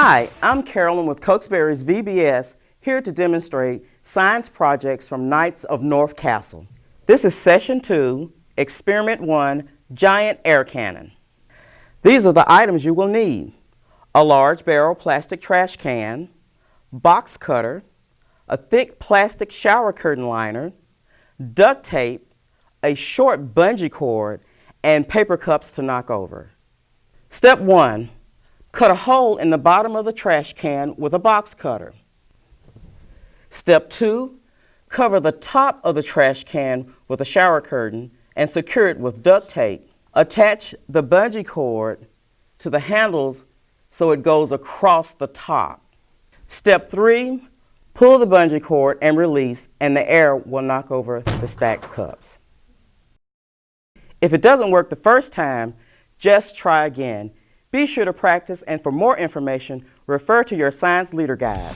Hi, I'm Carolyn with Cokesbury's VBS, here to demonstrate science projects from Knights of North Castle. This is Session 2, Experiment 1, Giant Air Cannon. These are the items you will need: a large barrel plastic trash can, box cutter, a thick plastic shower curtain liner, duct tape, a short bungee cord, and paper cups to knock over. Step 1. Cut a hole in the bottom of the trash can with a box cutter. Step 2. Cover the top of the trash can with a shower curtain and secure it with duct tape. Attach the bungee cord to the handles so it goes across the top. Step 3. Pull the bungee cord and release, and the air will knock over the stacked cups. If it doesn't work the first time, just try again. Be sure to practice, and for more information, refer to your Science Leader Guide.